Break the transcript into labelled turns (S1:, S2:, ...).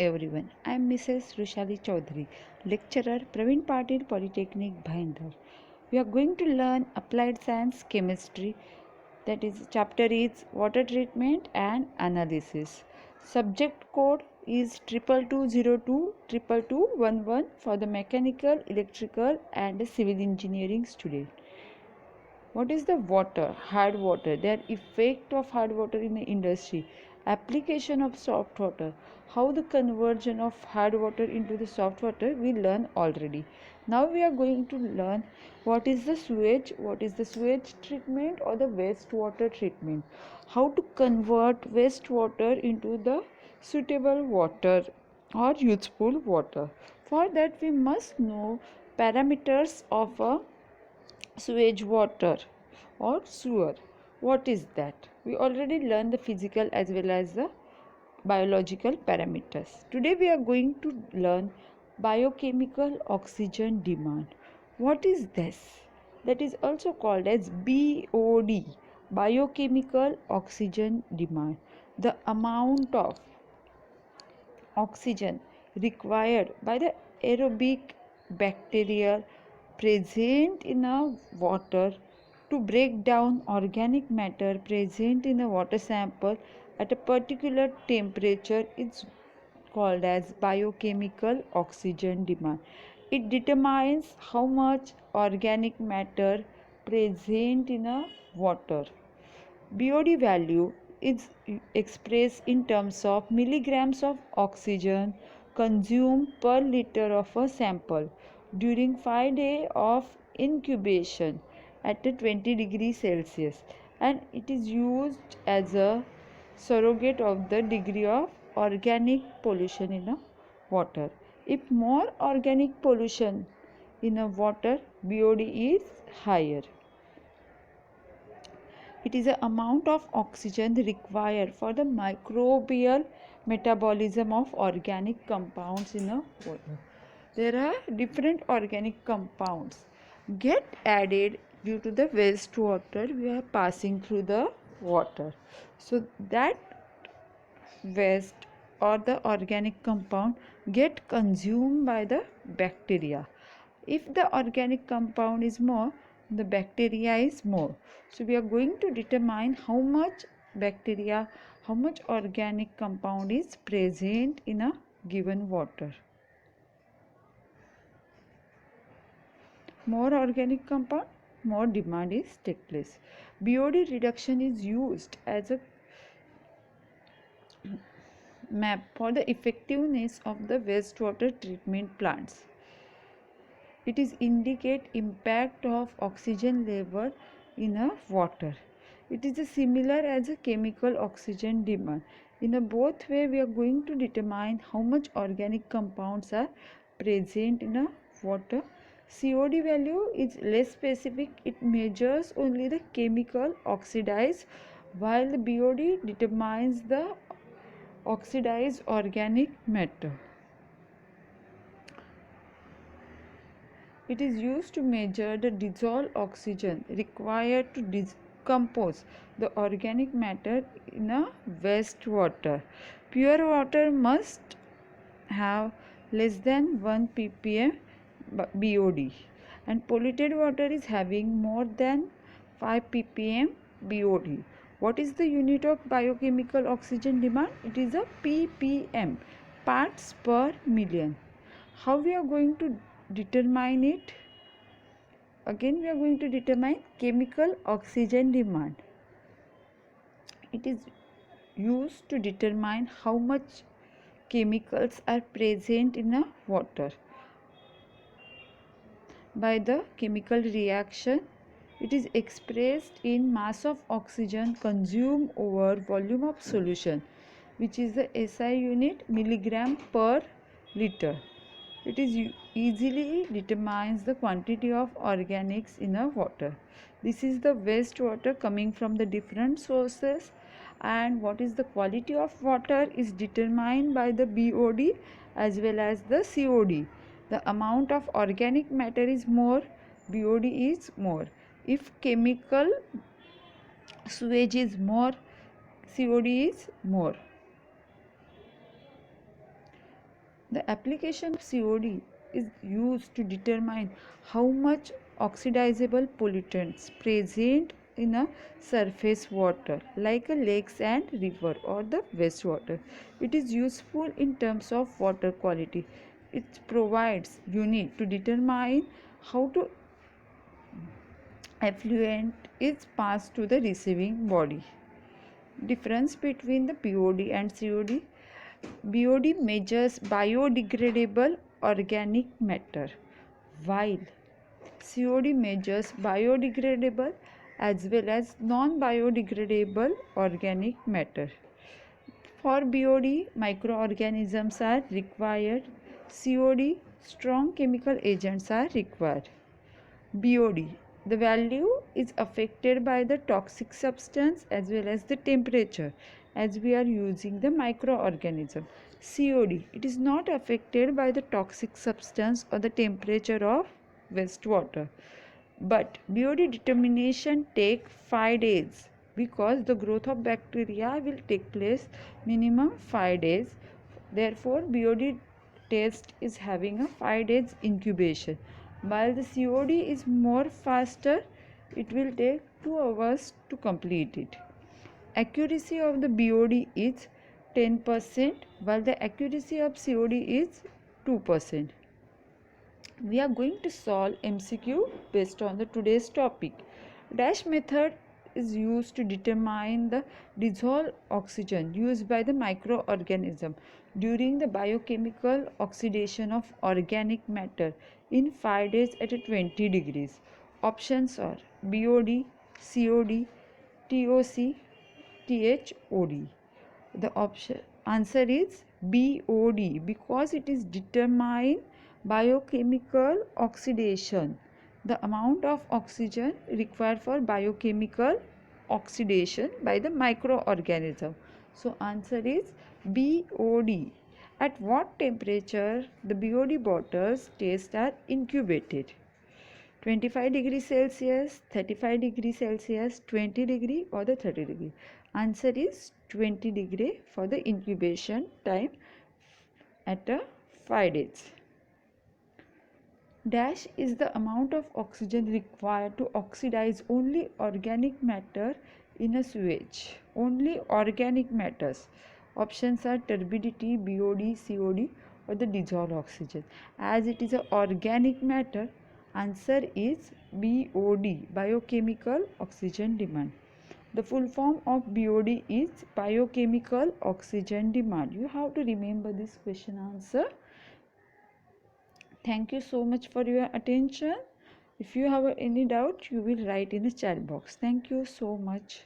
S1: everyone. I am Mrs. Rushali Chaudhary, lecturer, Praveen Patil Polytechnic, Bhayandar. We are going to learn applied science chemistry. That is, chapter is water treatment and analysis. Subject code is 22202 for the mechanical, electrical, and civil engineering student. What is the water? Hard water. Their effect of hard water in the industry. Application of soft water. How the conversion of hard water into the soft water we learn already. Now we are going to learn what is the sewage, what is the sewage treatment or the wastewater treatment. How to convert wastewater into the suitable water or useful water. For that we must know parameters of a sewage water or sewer. What is that? We already learned the physical as well as the biological parameters. Today we are going to learn biochemical oxygen demand. What is this? That is also called as BOD, biochemical oxygen demand. The amount of oxygen required by the aerobic bacteria present in a water to break down organic matter present in a water sample at a particular temperature is called as biochemical oxygen demand. It determines how much organic matter present in a water. BOD value is expressed in terms of milligrams of oxygen consumed per liter of a sample during 5 days of incubation at 20 degrees Celsius, and it is used as a surrogate of the degree of organic pollution in a water. If more organic pollution in a water, BOD is higher. It is the amount of oxygen required for the microbial metabolism of organic compounds in a water. There are different organic compounds get added due to the wastewater we are passing through the water. So that waste or the organic compound get consumed by the bacteria. If the organic compound is more, the bacteria is more. So we are going to determine how much bacteria, how much organic compound is present in a given water. More organic compound, more demand is take place. BOD reduction is used as a map for the effectiveness of the wastewater treatment plants. It is indicate impact of oxygen level in a water. It is similar as a chemical oxygen demand. In a both way we are going to determine how much organic compounds are present in a water. COD value is less specific. It measures only the chemical oxidized, while the BOD determines the oxidized organic matter. It is used to measure the dissolved oxygen required to decompose the organic matter in a wastewater. Pure water must have less than 1 ppm BOD, and polluted water is having more than 5 ppm BOD. What is the unit of biochemical oxygen demand? It is a ppm, parts per million. How we are going to determine it? Again we are going to determine chemical oxygen demand. It is used to determine how much chemicals are present in a water. By the chemical reaction, it is expressed in mass of oxygen consumed over volume of solution, which is the SI unit, milligram per liter. It is easily determines the quantity of organics in a water. This is the wastewater coming from the different sources, and what is the quality of water is determined by the BOD as well as the COD. The amount of organic matter is more, BOD is more. If chemical sewage is more, COD is more. The application of COD is used to determine how much oxidizable pollutants present in a surface water like a lakes and river or the wastewater. It is useful in terms of water quality. It provides unit to determine how to effluent is passed to the receiving body. Difference between the BOD and COD. BOD measures biodegradable organic matter, while COD measures biodegradable as well as non-biodegradable organic matter. For BOD, microorganisms are required. COD, strong chemical agents are required. BOD, the value is affected by the toxic substance as well as the temperature, as we are using the microorganism. COD, it is not affected by the toxic substance or the temperature of wastewater. But BOD determination take 5 days because the growth of bacteria will take place minimum 5 days. Therefore, BOD test is having a 5 days incubation. While the COD is more faster, it will take 2 hours to complete it. Accuracy of the BOD is 10%, while the accuracy of COD is 2%. We are going to solve MCQ based on the today's topic. Dash method is used to determine the dissolved oxygen used by the microorganism during the biochemical oxidation of organic matter in 5 days at 20 degrees. Options are BOD, COD, TOC, THOD. The answer is BOD because it is determined biochemical oxidation, the amount of oxygen required for biochemical oxidation by the microorganism. So answer is BOD. At what temperature the BOD bottles test are incubated? 25 degrees Celsius, 35 degrees Celsius, 20 degree or the 30 degree. Answer is 20 degree for the incubation time at 5 days. Dash is the amount of oxygen required to oxidize only organic matter in a sewage. Only organic matters. Options are turbidity, BOD, COD or the dissolved oxygen. As it is an organic matter, answer is BOD, biochemical oxygen demand. The full form of BOD is biochemical oxygen demand. You have to remember this question answer. Thank you so much for your attention. If you have any doubt, you will write in the chat box. Thank you so much.